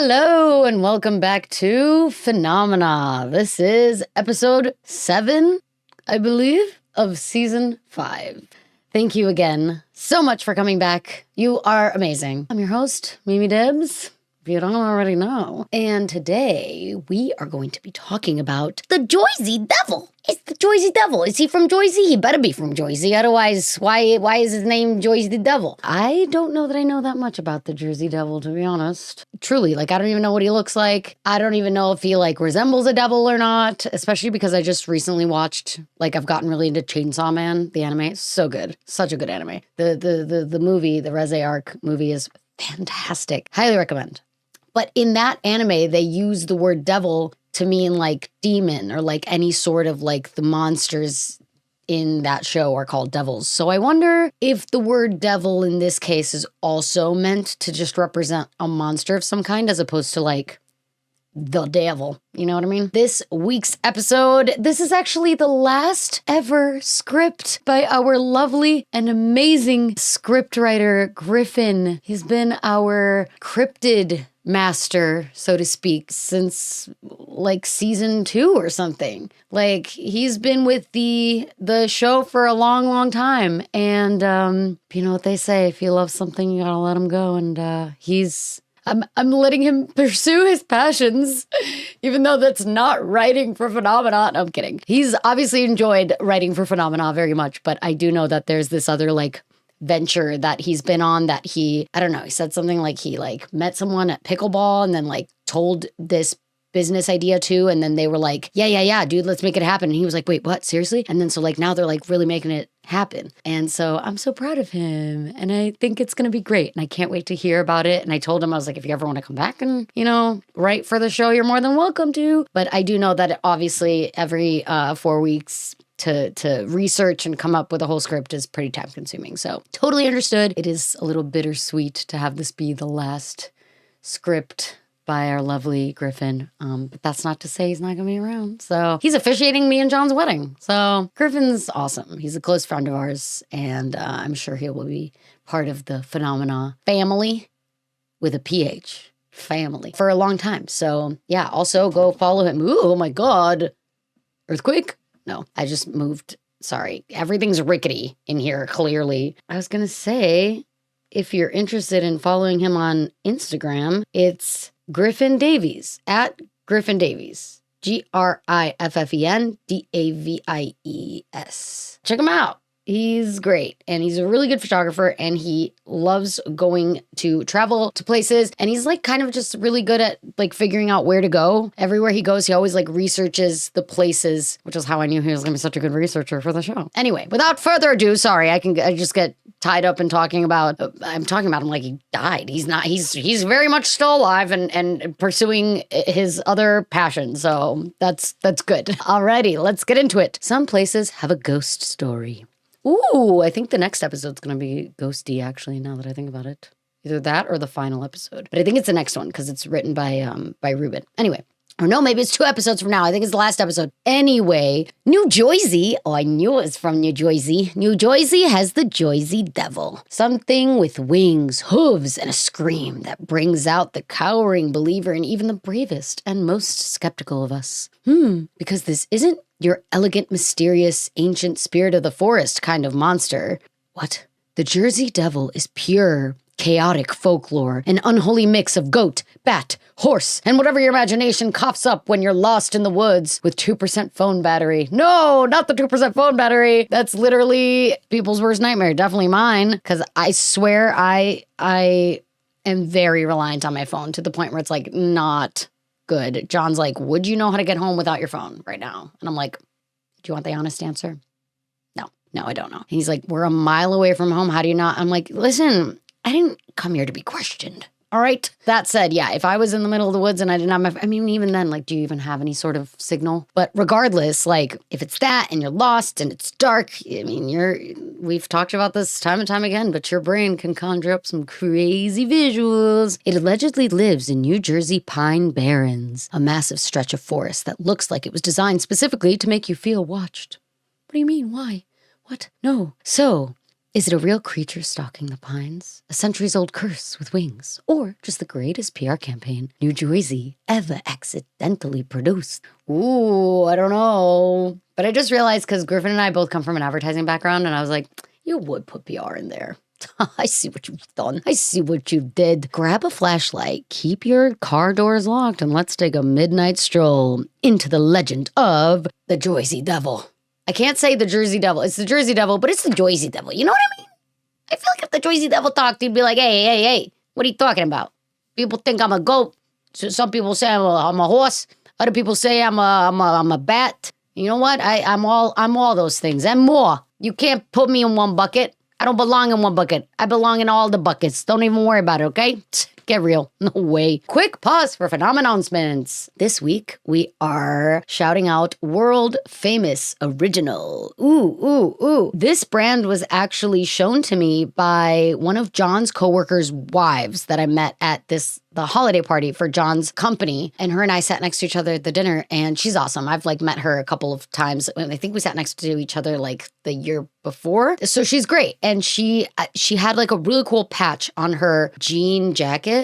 Hello and welcome back to Phenomena. This is episode 7, I believe, of season 5. Thank you again so much for coming back. You are amazing. I'm your host, Mimi Debs, if you don't already know. And today we are going to be talking about the Joisey Devil. It's the Joisey Devil. Is he from Joisey? He better be from Joisey. Otherwise, why is his name Joisey Devil? I don't know that I know that much about the Jersey Devil, to be honest. Truly, I don't even know what he looks like. I don't even know if he, resembles a devil or not, especially because I just recently watched, I've gotten really into Chainsaw Man, the anime. It's so good. Such a good anime. The movie, the Reze Arc movie is fantastic. Highly recommend. But in that anime, they use the word devil to mean demon or any sort of the monsters in that show are called devils. So I wonder if the word devil in this case is also meant to just represent a monster of some kind as opposed to the devil. You know what I mean? This week's episode, this is actually the last ever script by our lovely and amazing scriptwriter, Griffin. He's been our cryptid master, so to speak, since season 2 or something. He's been with the show for a long time. And you know what they say, if you love something, you gotta let him go. And I'm letting him pursue his passions, even though that's not writing for Phenomena. No, I'm kidding. He's obviously enjoyed writing for Phenomena very much, but I do know that there's this other venture that he's been on that he said something he met someone at pickleball and then told this business idea to, and then they were yeah, dude, let's make it happen. And he was wait, what? Seriously? And then so now they're really making it happen. And so I'm so proud of him, and I think it's gonna be great, and I can't wait to hear about it. And I told him, I was if you ever want to come back and write for the show, you're more than welcome to. But I do know that obviously every 4 weeks to research and come up with a whole script is pretty time consuming. So totally understood. It is a little bittersweet to have this be the last script by our lovely Griffin. But that's not to say he's not gonna be around. So he's officiating me and John's wedding. So Griffin's awesome. He's a close friend of ours, and I'm sure he will be part of the Phenomena family with a PH. Family for a long time. So yeah, also go follow him. Ooh, oh my God. Earthquake? No, I just moved. Sorry. Everything's rickety in here, clearly. I was going to say, if you're interested in following him on Instagram, it's Griffin Davies, at Griffin Davies. GriffenDavies. Check him out. He's great, and he's a really good photographer, and he loves going to travel to places, and he's kind of just really good at figuring out where to go. Everywhere he goes, he always researches the places, which is how I knew he was gonna be such a good researcher for the show. Anyway, without further ado, sorry, I just get tied up in talking about I'm talking about him like he died. He's not. He's very much still alive and pursuing his other passion. So that's good. Alrighty, let's get into it. Some places have a ghost story. Ooh, I think the next episode's going to be ghosty, actually, now that I think about it. Either that or the final episode. But I think it's the next one because it's written by Ruben. Anyway. Or no, maybe it's 2 episodes from now. I think it's the last episode. Anyway, New Joisey. Oh, I knew it was from New Joisey. New Joisey has the Joisey Devil. Something with wings, hooves, and a scream that brings out the cowering believer in even the bravest and most skeptical of us. Because this isn't your elegant, mysterious, ancient spirit of the forest kind of monster. What? The Jersey Devil is pure, chaotic folklore, an unholy mix of goat, bat, horse, and whatever your imagination coughs up when you're lost in the woods with 2% phone battery. No, not the 2% phone battery. That's literally people's worst nightmare. Definitely mine, because I swear I am very reliant on my phone to the point where it's not good. John's would you know how to get home without your phone right now? And I'm do you want the honest answer? No, I don't know. And he's we're a mile away from home. How do you not? I'm listen, I didn't come here to be questioned. All right. That said, yeah, if I was in the middle of the woods and I didn't have even then, do you even have any sort of signal? But regardless, if it's that and you're lost and it's dark, we've talked about this time and time again, but your brain can conjure up some crazy visuals. It allegedly lives in New Jersey Pine Barrens, a massive stretch of forest that looks like it was designed specifically to make you feel watched. What do you mean? Why? What? No. So, Is it a real creature stalking the pines? A centuries-old curse with wings? Or just the greatest PR campaign New Joisey ever accidentally produced? Ooh, I don't know. But I just realized, because Griffin and I both come from an advertising background, and I was like, you would put PR in there. I see what you've done. I see what you did. Grab a flashlight, keep your car doors locked, and let's take a midnight stroll into the legend of the Joisey Devil. I can't say the Jersey Devil. It's the Jersey Devil, but it's the Joisey Devil. You know what I mean? I feel like if the Joisey Devil talked, he'd be like, hey, what are you talking about? People think I'm a goat. So some people say I'm a horse. Other people say I'm a bat. You know what? I'm all those things and more. You can't put me in one bucket. I don't belong in one bucket. I belong in all the buckets. Don't even worry about it, okay? Get real. No way. Quick pause for Phenomennouncements. This week, we are shouting out world famous original. Ooh. This brand was actually shown to me by one of John's coworkers' wives that I met at the holiday party for John's company. And her and I sat next to each other at the dinner, and she's awesome. I've met her a couple of times. I think we sat next to each other the year before. So she's great. And she had a really cool patch on her jean jacket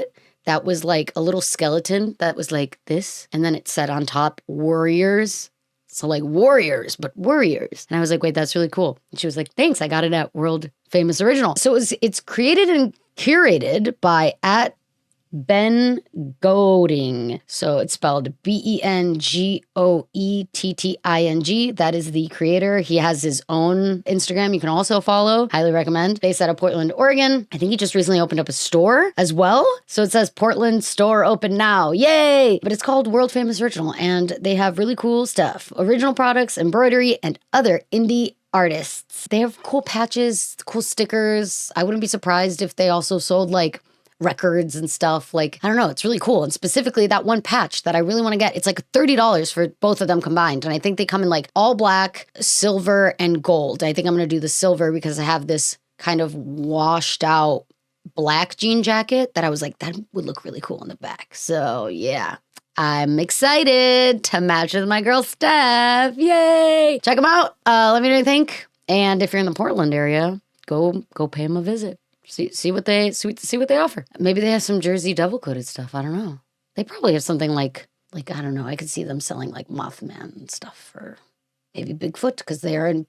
that was a little skeleton that was like this. And then it said on top, warriors. So warriors, but warriors. And I was like, wait, that's really cool. And she was like, thanks, I got it at World Famous Original. So it's created and curated by Ben Goeding. So it's spelled Bengoetting. That is the creator. He has his own Instagram you can also follow. Highly recommend. Based out of Portland, Oregon. I think he just recently opened up a store as well. So it says Portland store open now. Yay! But it's called World Famous Original, and they have really cool stuff. Original products, embroidery, and other indie artists. They have cool patches, cool stickers. I wouldn't be surprised if they also sold records and stuff. I don't know, it's really cool. And specifically that one patch that I really want to get, it's $30 for both of them combined. And I think they come in all black, silver, and gold. I think I'm going to do the silver because I have this kind of washed out black jean jacket that I was like, that would look really cool on the back. So yeah, I'm excited to match with my girl Steph. Yay! Check them out. Let me know what you think. And if you're in the Portland area, go pay them a visit. See what they offer. Maybe they have some Jersey Devil coated stuff. I don't know. They probably have something like I don't know. I could see them selling Mothman and stuff for maybe Bigfoot because they are in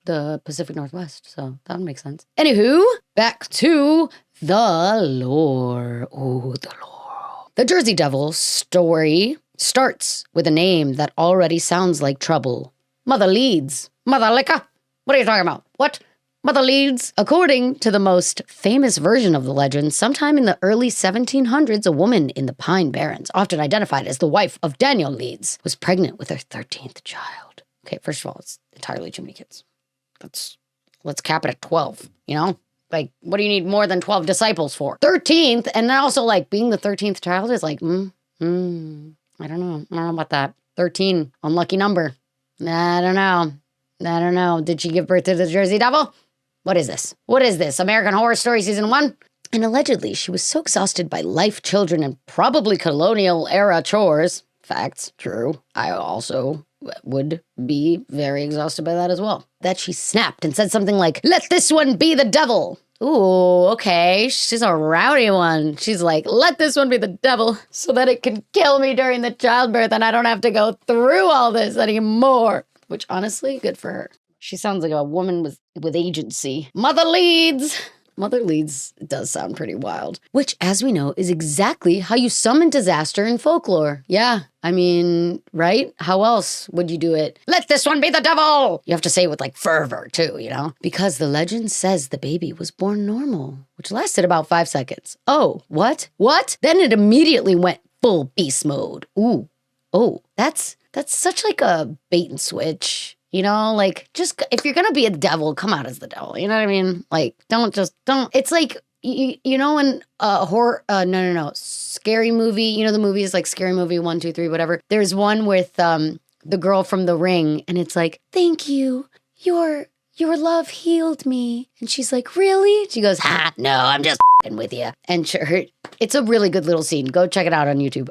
the Pacific Northwest. So that would make sense. Anywho, back to the lore. Oh, the lore. The Jersey Devil story starts with a name that already sounds like trouble. Mother Leeds. Mother Liquor. What are you talking about? What? Mother Leeds. According to the most famous version of the legend, sometime in the early 1700s, a woman in the Pine Barrens, often identified as the wife of Daniel Leeds, was pregnant with her 13th child. Okay, first of all, it's entirely too many kids. Let's cap it at 12, you know? What do you need more than 12 disciples for? 13th, and then also, being the 13th child is I don't know. I don't know about that. 13, unlucky number. I don't know. Did she give birth to the Jersey Devil? What is this? American Horror Story Season 1? And allegedly, she was so exhausted by life, children, and probably colonial-era chores. Facts, true. I also would be very exhausted by that as well. That she snapped and said something like, "Let this one be the devil." Ooh, okay. She's a rowdy one. She's like, let this one be the devil so that it can kill me during the childbirth and I don't have to go through all this anymore. Which, honestly, good for her. She sounds like a woman with agency. Mother Leeds. Mother Leeds does sound pretty wild. Which, as we know, is exactly how you summon disaster in folklore. Yeah, I mean, right? How else would you do it? Let this one be the devil! You have to say it with fervor, too, you know? Because the legend says the baby was born normal, which lasted about 5 seconds. Oh, what? What? Then it immediately went full beast mode. Ooh. Oh, that's such a bait and switch. You know, just if you're going to be a devil, come out as the devil. You know what I mean? Don't. It's you know, in a horror, no. Scary movie, you know, the movies Scary Movie 1, 2, 3, whatever. There's one with the girl from The Ring, and it's thank you. You're your love healed me. And she's like, really? She goes, ha, no, I'm just with you. And it's a really good little scene. Go check it out on YouTube.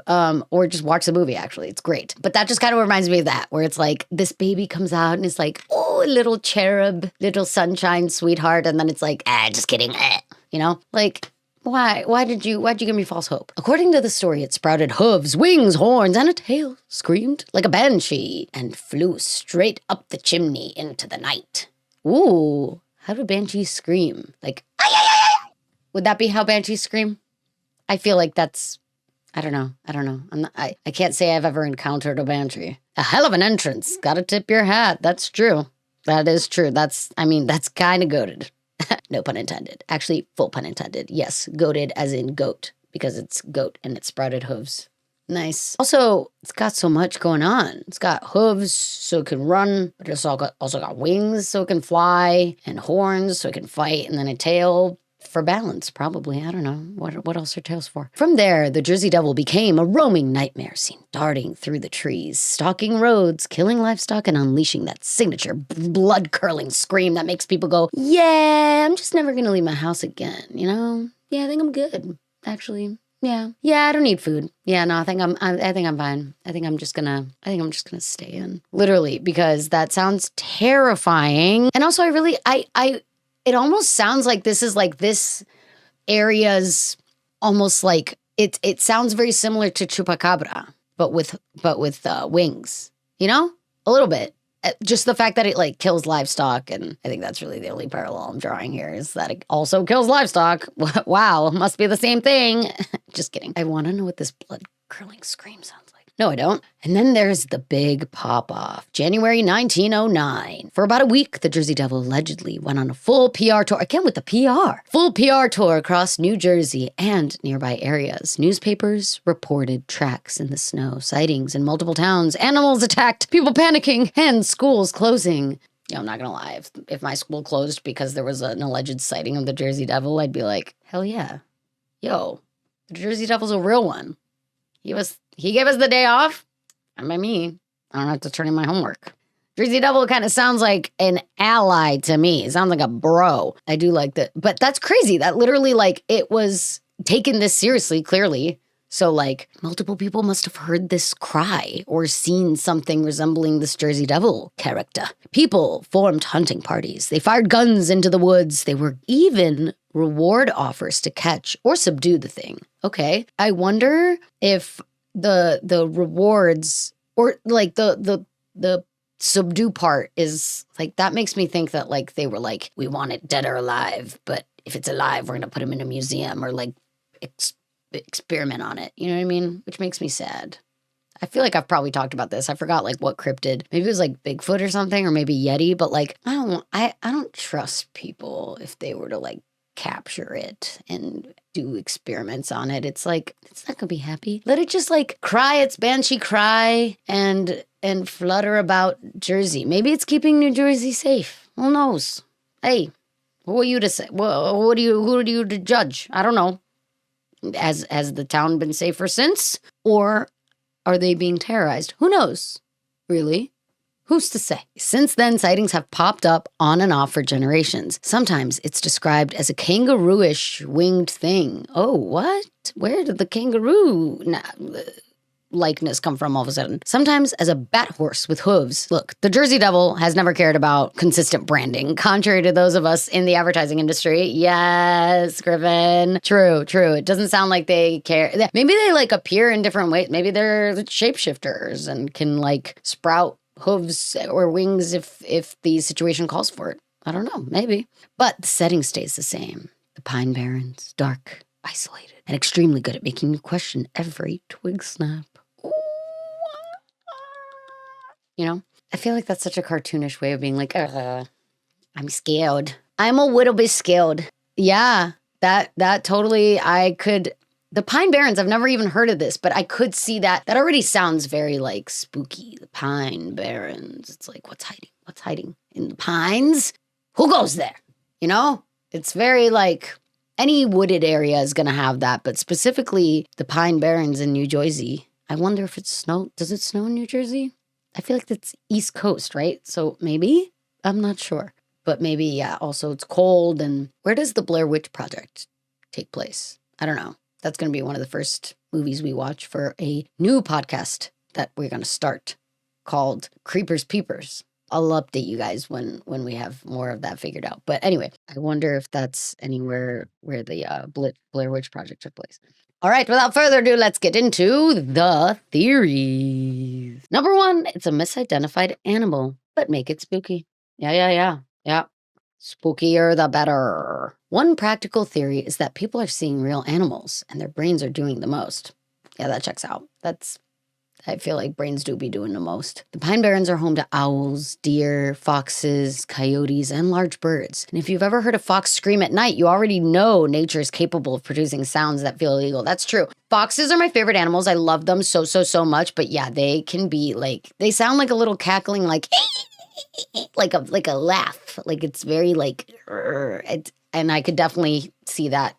Or just watch the movie, actually. It's great. But that just kind of reminds me of that, where it's like this baby comes out and it's like, oh, little cherub, little sunshine sweetheart. And then it's like, just kidding. You know, like, why'd you give me false hope? According to the story, it sprouted hooves, wings, horns, and a tail, screamed like a banshee, and flew straight up the chimney into the night. Ooh, how do banshees scream? Like, ay, ay, ay, ay. Would that be how banshees scream? I feel like that's, I don't know. I can't say I've ever encountered a banshee. A hell of an entrance. Gotta tip your hat. That's true. That is true. That's kind of goated. No pun intended. Actually, full pun intended. Yes, goated as in goat, because it's goat and it sprouted hooves. Nice. Also, it's got so much going on. It's got hooves so it can run, but it's also got wings so it can fly, and horns so it can fight, and then a tail for balance, probably. I don't know. What else are tails for? From there, the Joisey Devil became a roaming nightmare, seen darting through the trees, stalking roads, killing livestock, and unleashing that signature blood-curdling scream that makes people go, yeah, I'm just never gonna leave my house again, you know? Yeah, I think I'm good, actually. Yeah, I don't need food. Yeah, no, I think I'm fine. I think I'm just gonna stay in. Literally, because that sounds terrifying. And also it almost sounds like this is like this area's almost like it sounds very similar to Chupacabra, but with wings, you know? A little bit. Just the fact that it like kills livestock, and I think that's really the only parallel I'm drawing here, is that it also kills livestock. Wow, must be the same thing. Just kidding. I want to know what this blood-curdling scream sounds like. No, I don't. And then there's the big pop-off. January 1909. For about a week, the Joisey Devil allegedly went on a full PR tour. Again with the PR. Full PR tour across New Jersey and nearby areas. Newspapers reported tracks in the snow, sightings in multiple towns, animals attacked, people panicking, and schools closing. Yeah, I'm not gonna lie. If my school closed because there was an alleged sighting of the Joisey Devil, I'd be like, hell yeah. Yo, the Joisey Devil's a real one. He gave us the day off. And by me, I don't have to turn in my homework. Joisey Devil kind of sounds like an ally to me. It sounds like a bro. I do like that. But that's crazy. That literally, like, it was taken this seriously, clearly. So, like, multiple people must have heard this cry or seen something resembling this Joisey Devil character. People formed hunting parties. They fired guns into the woods. They were even reward offers to catch or subdue the thing. Okay. I wonder if the rewards, or like the subdue part is like, that makes me think that like they were like, we want it dead or alive, but if it's alive, we're gonna put him in a museum or like experiment on it. You know what I mean? Which makes me sad. I feel like I've probably talked about this. I forgot like what cryptid. Maybe it was like Bigfoot or something, or maybe Yeti. But like I don't trust people if they were to like capture it and do experiments on it. It's like, it's not gonna be happy. Let it just like cry its banshee cry and flutter about Jersey. Maybe it's keeping New Jersey safe. Who knows? Hey, who are you to say? Who do you to judge? I don't know. Has the town been safer since? Or are they being terrorized? Who knows? Really? Who's to say? Since then, sightings have popped up on and off for generations. Sometimes it's described as a kangaroo-ish winged thing. Oh, what? Where did the kangaroo likeness come from all of a sudden? Sometimes as a bat horse with hooves. Look, the Joisey Devil has never cared about consistent branding, contrary to those of us in the advertising industry. Yes, Griffin. True. It doesn't sound like they care. Maybe they like appear in different ways. Maybe they're shapeshifters and can like sprout hooves or wings if the situation calls for it. I don't know, maybe. But the setting stays the same. The Pine Barrens, dark, isolated, and extremely good at making you question every twig snap. Ooh. You know? I feel like that's such a cartoonish way of being like, I'm scared. I'm a little bit scared. Yeah, that totally, I could... The Pine Barrens, I've never even heard of this, but I could see that. That already sounds very, like, spooky. The Pine Barrens. It's like, what's hiding? What's hiding in the pines? Who goes there? You know? It's very, like, any wooded area is going to have that, but specifically the Pine Barrens in New Jersey. I wonder if it's snow. Does it snow in New Jersey? I feel like that's East Coast, right? So maybe? I'm not sure. But maybe, yeah, also it's cold. And where does the Blair Witch Project take place? I don't know. That's going to be one of the first movies we watch for a new podcast that we're going to start called Creepers Peepers. I'll update you guys when we have more of that figured out. But anyway, I wonder if that's anywhere where the Blair Witch Project took place. All right, without further ado, let's get into the theories. Number 1, it's a misidentified animal, but make it spooky. Yeah. Spookier the better. One practical theory is that people are seeing real animals and their brains are doing the most. Yeah, that checks out. I feel like brains do be doing the most. The Pine Barrens are home to owls, deer, foxes, coyotes, and large birds. And if you've ever heard a fox scream at night, you already know nature is capable of producing sounds that feel illegal. That's true. Foxes are my favorite animals. I love them so much. But yeah, they can be like, they sound like a little cackling, like, like a laugh. Like it's very like, and I could definitely see that,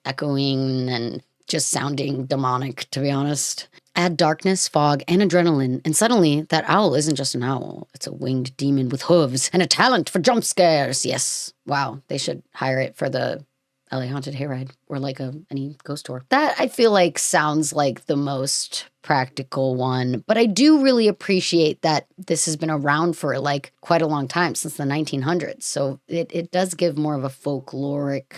echoing and just sounding demonic, to be honest. Add darkness, fog, and adrenaline, and suddenly that owl isn't just an owl. It's a winged demon with hooves and a talent for jump scares. Yes. Wow. They should hire it for the LA Haunted Hayride or like any ghost tour. That I feel like sounds like the most practical one, but I do really appreciate that this has been around for like quite a long time, since the 1900s. So it does give more of a folkloric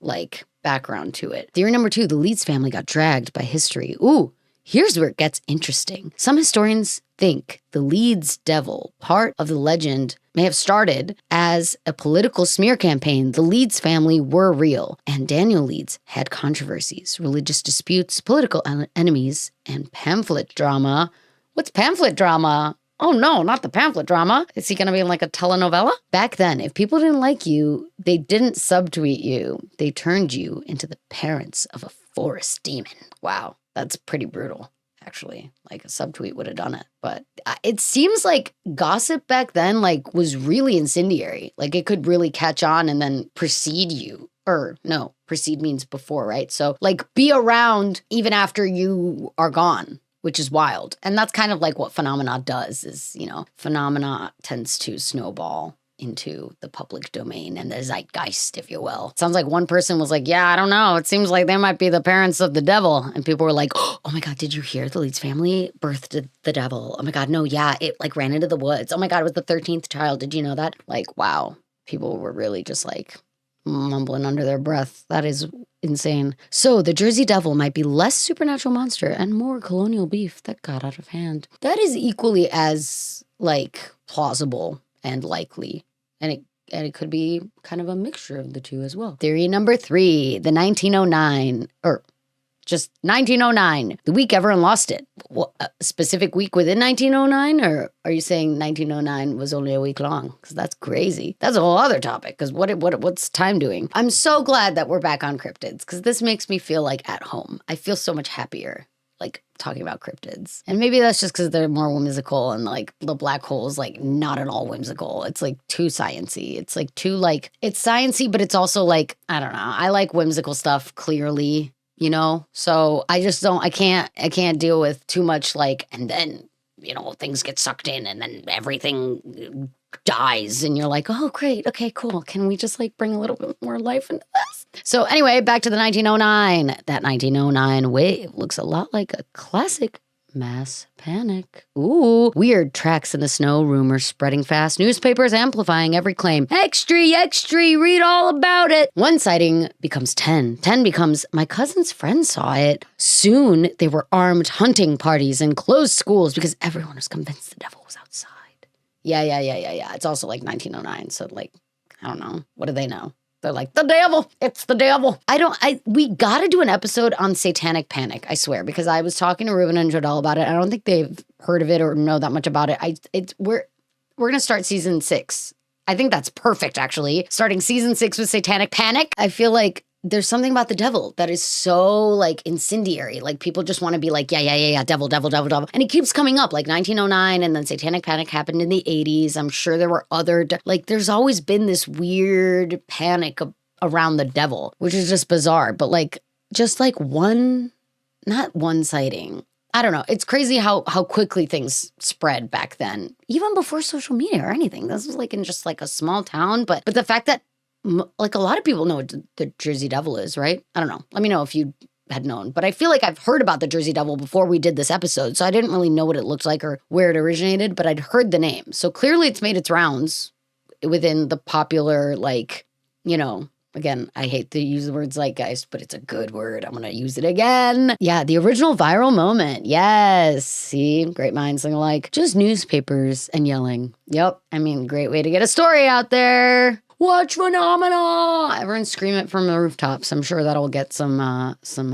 like background to it. Theory number 2, the Leeds family got dragged by history. Ooh. Here's where it gets interesting. Some historians think the Leeds Devil, part of the legend, may have started as a political smear campaign. The Leeds family were real, and Daniel Leeds had controversies, religious disputes, political enemies, and pamphlet drama. What's pamphlet drama? Oh no, not the pamphlet drama. Is he going to be in like a telenovela? Back then, if people didn't like you, they didn't subtweet you. They turned you into the parents of a forest demon. Wow. That's pretty brutal, actually. Like a subtweet would have done it. But it seems like gossip back then like was really incendiary. Like it could really catch on and then precede you. Or no, precede means before, right? So like be around even after you are gone, which is wild. And that's kind of like what phenomena does is, phenomena tends to snowball into the public domain and the zeitgeist, if you will. It sounds like one person was like, yeah, I don't know. It seems like they might be the parents of the devil. And people were like, oh my God, did you hear the Leeds family birthed the devil? Oh my God, no, yeah, it like ran into the woods. Oh my God, it was the 13th child. Did you know that? Like, wow. People were really just like mumbling under their breath. That is insane. So the Joisey Devil might be less supernatural monster and more colonial beef that got out of hand. That is equally as like plausible and likely. And it could be kind of a mixture of the two as well. Theory number 3, the 1909, or just 1909, the week everyone lost it. What, a specific week within 1909? Or are you saying 1909 was only a week long? Because that's crazy. That's a whole other topic. Because what's time doing? I'm so glad that we're back on cryptids because this makes me feel like at home. I feel so much happier like talking about cryptids. And maybe that's just because they're more whimsical and like the black hole is like not at all whimsical. It's like too sciencey. It's like too like, it's sciencey, but it's also like, I don't know. I like whimsical stuff clearly, So I can't deal with too much like, and then, things get sucked in and then everything dies and you're like, oh, great. Okay, cool. Can we just like bring a little bit more life into this? So anyway, back to the 1909. That 1909 wave looks a lot like a classic mass panic. Ooh, weird tracks in the snow, rumors spreading fast, newspapers amplifying every claim. Extra, read all about it. One sighting becomes 10. 10 becomes, my cousin's friend saw it. Soon, they were armed hunting parties and closed schools because everyone was convinced the devil was outside. Yeah. It's also like 1909, so like, I don't know. What do they know? They're like, the devil, it's the devil. We gotta do an episode on satanic panic, I swear, because I was talking to Ruben and Jodelle about it. I don't think they've heard of it or know that much about it. We're gonna start season 6. I think that's perfect, actually. Starting season 6 with satanic panic. I feel like there's something about the devil that is so like incendiary. Like people just want to be like, yeah, devil. And it keeps coming up like 1909 and then satanic panic happened in the 80s. I'm sure there were other, like there's always been this weird panic around the devil, which is just bizarre. But like, just like not one sighting. I don't know. It's crazy how quickly things spread back then, even before social media or anything. This was like in just like a small town. But the fact that like a lot of people know what the Joisey Devil is, right? I don't know. Let me know if you had known. But I feel like I've heard about the Joisey Devil before we did this episode. So I didn't really know what it looked like or where it originated, but I'd heard the name. So clearly it's made its rounds within the popular, like, you know, again, I hate to use the word zeitgeist, but it's a good word. I'm going to use it again. Yeah, the original viral moment. Yes. See, great minds think alike. Just newspapers and yelling. Yep. I mean, great way to get a story out there. Watch Phenomena! Everyone scream it from the rooftops. I'm sure that'll get some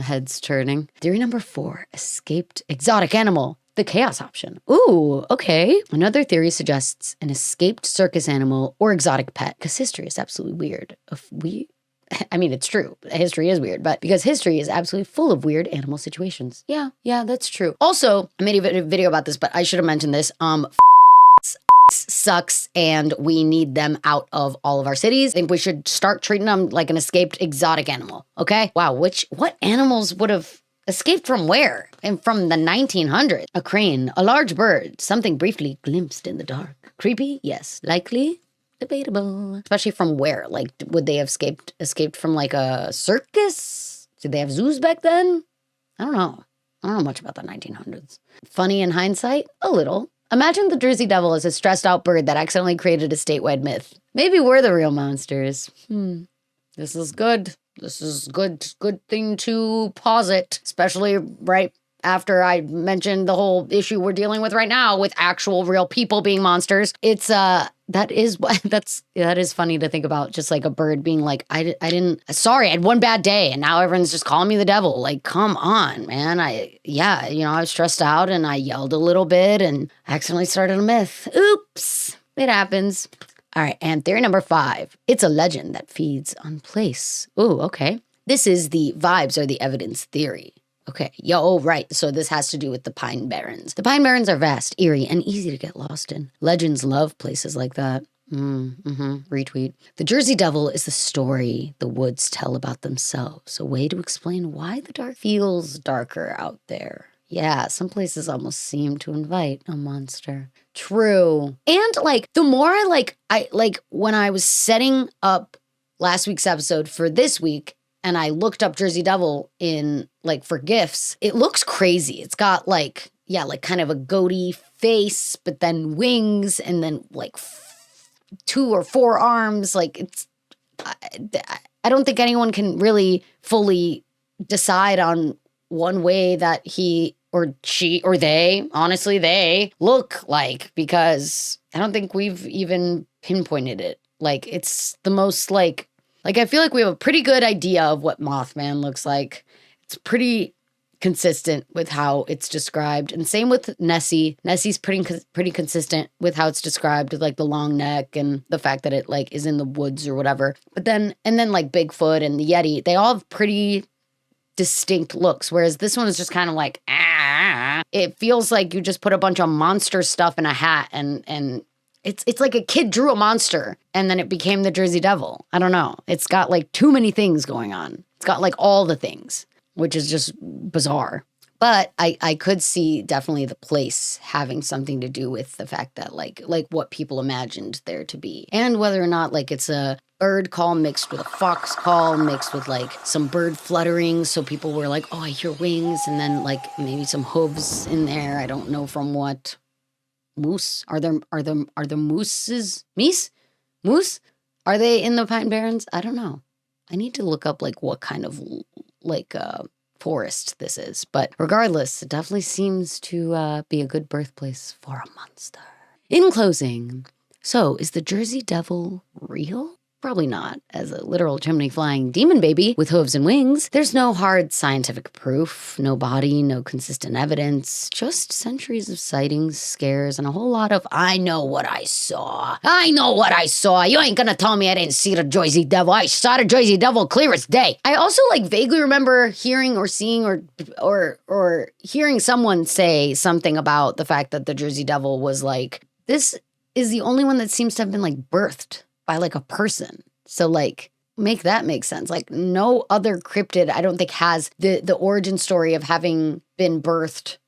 heads turning. Theory number 4, escaped exotic animal. The chaos option. Ooh, okay. Another theory suggests an escaped circus animal or exotic pet, because history is absolutely weird. I mean, it's true. History is weird, but because history is absolutely full of weird animal situations. Yeah, that's true. Also, I made a video about this, but I should have mentioned this. Sucks, and we need them out of all of our cities. I think we should start treating them like an escaped exotic animal, okay? Wow, what animals would have escaped from where? And from the 1900s. A crane, a large bird, something briefly glimpsed in the dark. Creepy? Yes. Likely? Debatable. Especially from where? Like, would they have escaped from like a circus? Did they have zoos back then? I don't know. I don't know much about the 1900s. Funny in hindsight? A little. Imagine the Joisey Devil as a stressed out bird that accidentally created a statewide myth. Maybe we're the real monsters. This is good. This is good thing to posit, especially right after I mentioned the whole issue we're dealing with right now with actual real people being monsters. It's that is funny to think about, just like a bird being like, I had one bad day and now everyone's just calling me the devil. Like, come on, man. I was stressed out and I yelled a little bit and accidentally started a myth. Oops, it happens. All right, and theory number 5. It's a legend that feeds on place. Ooh, okay. This is the vibes are the evidence theory. Okay, right. So this has to do with the Pine Barrens. The Pine Barrens are vast, eerie, and easy to get lost in. Legends love places like that. Retweet. The Joisey Devil is the story the woods tell about themselves, a way to explain why the dark feels darker out there. Yeah, some places almost seem to invite a monster. True. And like, the more I when I was setting up last week's episode for this week, and I looked up Joisey Devil in like for gifts, it looks crazy. It's got like kind of a goatee face, but then wings, and then like 2 or 4 arms. Like I don't think anyone can really fully decide on one way that he or she or they, honestly, they look like, because I don't think we've even pinpointed it. Like, it's the most like I feel like we have a pretty good idea of what Mothman looks like. It's pretty consistent with how it's described. And same with Nessie. Nessie's pretty consistent with how it's described, with like the long neck and the fact that it like is in the woods or whatever. But then like Bigfoot and the Yeti, they all have pretty distinct looks, whereas this one is just kind of like, it feels like you just put a bunch of monster stuff in a hat and it's like a kid drew a monster and then it became the Joisey Devil. I don't know. It's got like too many things going on. It's got like all the things, which is just bizarre. But I could see definitely the place having something to do with the fact that like what people imagined there to be, and whether or not like it's a bird call mixed with a fox call mixed with like some bird fluttering. So people were like, oh, I hear wings, and then like maybe some hooves in there. I don't know from what. Moose? Are there mooses? Moose? Are they in the Pine Barrens? I don't know. I need to look up like what kind of like forest this is. But regardless, it definitely seems to be a good birthplace for a monster. In closing, so is the Joisey Devil real? Probably not. As a literal chimney-flying demon baby with hooves and wings, there's no hard scientific proof, no body, no consistent evidence, just centuries of sightings, scares, and a whole lot of, I know what I saw. I know what I saw. You ain't gonna tell me I didn't see the Joisey Devil. I saw the Joisey Devil clear as day. I also like vaguely remember hearing or seeing or hearing someone say something about the fact that the Joisey Devil was like, this is the only one that seems to have been like birthed by like a person. So like make that make sense. Like no other cryptid I don't think has the origin story of having been birthed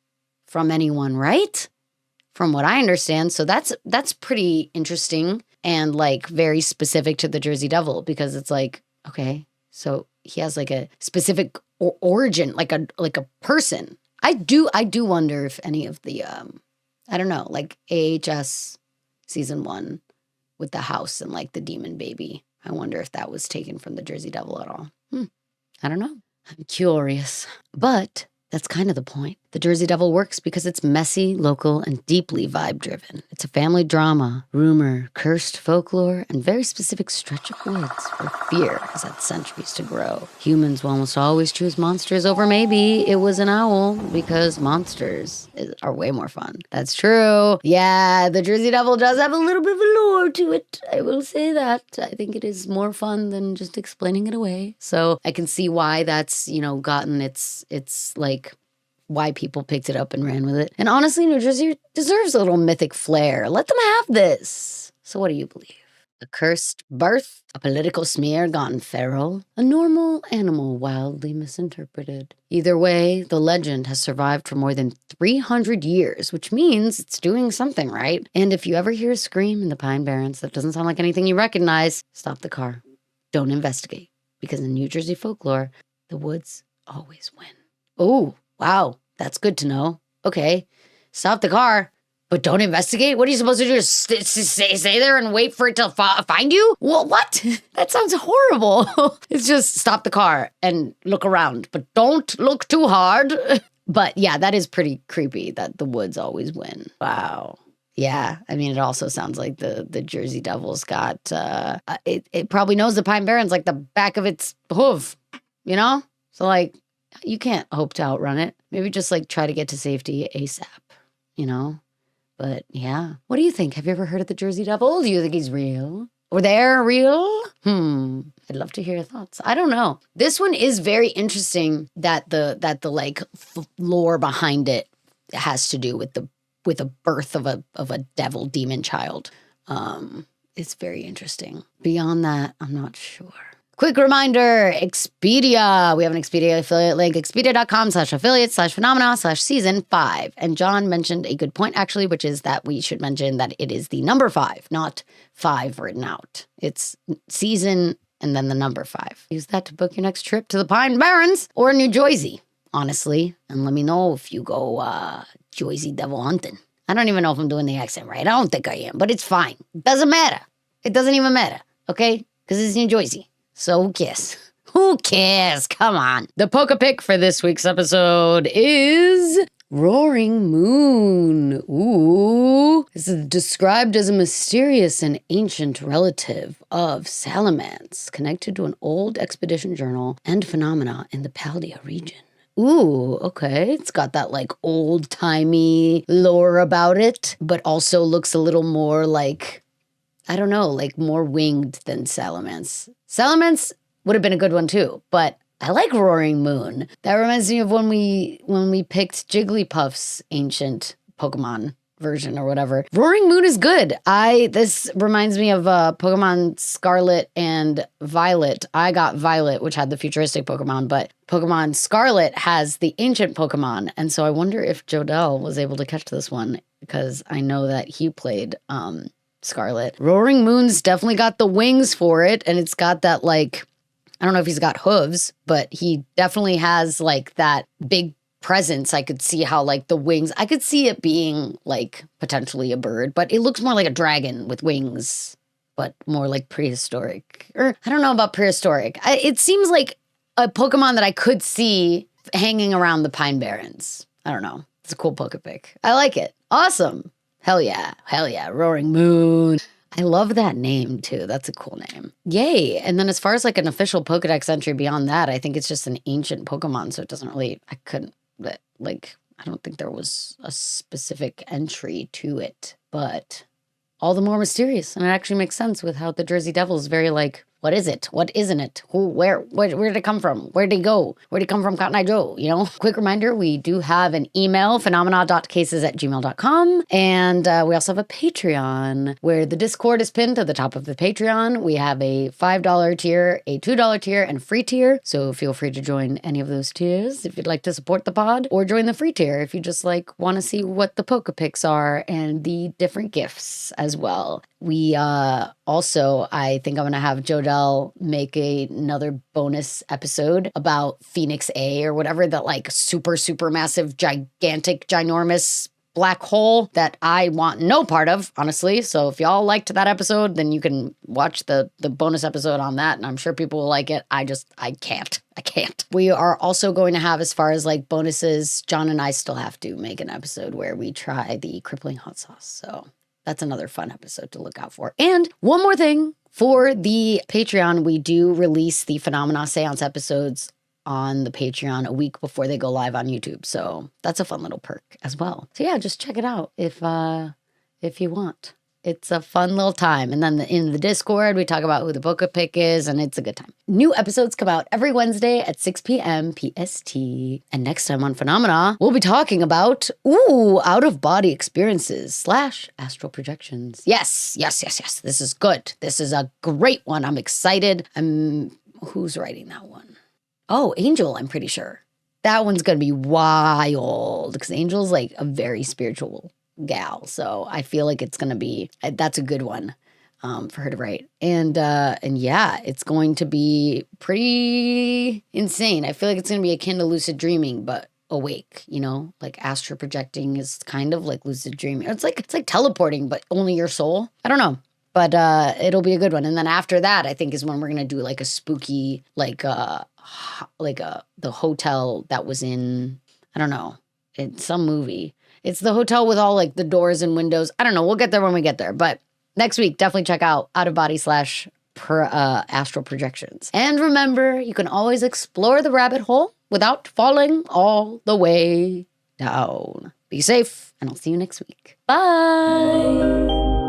from anyone, right? From what I understand. So that's pretty interesting and like very specific to the Joisey Devil, because it's like, okay, so he has like a specific origin, like a person. I do wonder if any of the I don't know, like AHS season 1 with the house and like the demon baby. I wonder if that was taken from the Joisey Devil at all. I don't know. I'm curious. But that's kind of the point. The Joisey Devil works because it's messy, local, and deeply vibe-driven. It's a family drama, rumor, cursed folklore, and very specific stretch of woods where fear has had centuries to grow. Humans will almost always choose monsters over maybe it was an owl, because monsters are way more fun. That's true. Yeah, the Joisey Devil does have a little bit of a lore to it. I will say that. I think it is more fun than just explaining it away. So I can see why that's, gotten its like, why people picked it up and ran with it. And honestly, New Jersey deserves a little mythic flair. Let them have this. So what do you believe? A cursed birth? A political smear gone feral? A normal animal wildly misinterpreted? Either way, the legend has survived for more than 300 years, which means it's doing something right. And if you ever hear a scream in the Pine Barrens that doesn't sound like anything you recognize, stop the car. Don't investigate. Because in New Jersey folklore, the woods always win. Oh, wow. That's good to know. Okay. Stop the car, but don't investigate? What are you supposed to do? Just stay there and wait for it to find you? Well, what? That sounds horrible. It's just stop the car and look around, but don't look too hard. But yeah, that is pretty creepy that the woods always win. Wow. Yeah, I mean, it also sounds like the Joisey Devil's got, it probably knows the Pine Barrens like the back of its hoof, So like, you can't hope to outrun it. Maybe just like try to get to safety ASAP, But yeah. What do you think? Have you ever heard of the Joisey Devil? Do you think he's real? Or they're real? I'd love to hear your thoughts. I don't know. This one is very interesting that the like lore behind it has to do with the birth of a devil demon child. It's very interesting. Beyond that, I'm not sure. Quick reminder, Expedia. We have an Expedia affiliate link, expedia.com/affiliate/phenomena/season 5. And John mentioned a good point, actually, which is that we should mention that it is the number 5, not 5 written out. It's season and then the number 5. Use that to book your next trip to the Pine Barrens or New Jersey, honestly. And let me know if you go Joisey Devil hunting. I don't even know if I'm doing the accent right. I don't think I am, but it's fine. Doesn't matter. It doesn't even matter, okay? Because it's New Jersey. So who cares? Who cares? Come on. The pokepic for this week's episode is Roaring Moon. Ooh. This is described as a mysterious and ancient relative of salamanders connected to an old expedition journal and phenomena in the Paldea region. Ooh, okay. It's got that like old-timey lore about it, but also looks a little more like, I don't know, like more winged than salamanders. Salamanders would have been a good one too, but I like Roaring Moon. That reminds me of when we picked Jigglypuff's ancient Pokemon version or whatever. Roaring Moon is good. This reminds me of Pokemon Scarlet and Violet. I got Violet, which had the futuristic Pokemon, but Pokemon Scarlet has the ancient Pokemon. And so I wonder if Jodell was able to catch this one, because I know that he played Scarlet. Roaring Moon's definitely got the wings for it, and it's got that like, I don't know if he's got hooves, but he definitely has like that big presence. I could see how like the wings, I could see it being like potentially a bird, but it looks more like a dragon with wings, but more like prehistoric. Or I don't know about prehistoric. It seems like a Pokemon that I could see hanging around the Pine Barrens. I don't know. It's a cool pokepic. I like it. Awesome. Hell yeah. Hell yeah. Roaring Moon. I love that name too. That's a cool name. Yay. And then as far as like an official Pokedex entry beyond that, I think it's just an ancient Pokemon. So it doesn't really, I don't think there was a specific entry to it, but all the more mysterious. And it actually makes sense with how the Joisey Devil is very like What is it? What isn't it? Who, where did it come from? Where did it go? Where did it come from, Cotton Eye Joe? You know? Quick reminder, we do have an email, phenomena.cases@gmail.com. And we also have a Patreon where the Discord is pinned to the top of the Patreon. We have a $5 tier, a $2 tier, and free tier. So feel free to join any of those tiers if you'd like to support the pod, or join the free tier if you just like want to see what the pokepics are and the different gifts as well. We also, I think I'm going to have Jodel make another bonus episode about Phoenix A or whatever, that like super, super massive, gigantic, ginormous black hole that I want no part of, honestly. So if y'all liked that episode, then you can watch the bonus episode on that, and I'm sure people will like it. I can't. We are also going to have, as far as like bonuses, John and I still have to make an episode where we try the crippling hot sauce. So that's another fun episode to look out for. And one more thing, for the Patreon, we do release the Phenomena Seance episodes on the Patreon a week before they go live on YouTube. So that's a fun little perk as well. So yeah, just check it out if you want. It's a fun little time. And then in the Discord, we talk about who the pokepic is, and it's a good time. New episodes come out every Wednesday at 6 p.m. PST. And next time on Phenomena, we'll be talking about, out-of-body experiences / astral projections. Yes. This is good. This is a great one. I'm excited. Who's writing that one? Oh, Angel, I'm pretty sure. That one's going to be wild, because Angel's like a very spiritual gal. So I feel like it's going to be, that's a good one for her to write. And yeah, it's going to be pretty insane. I feel like it's going to be akin to lucid dreaming, but awake, you know, like astral projecting is kind of like lucid dreaming. It's like teleporting, but only your soul. I don't know. But it'll be a good one. And then after that, I think is when we're going to do like a spooky, the hotel that was in, I don't know, in some movie. It's the hotel with all like the doors and windows. I don't know. We'll get there when we get there. But next week, definitely check out Out of Body / astral projections. And remember, you can always explore the rabbit hole without falling all the way down. Be safe, and I'll see you next week. Bye.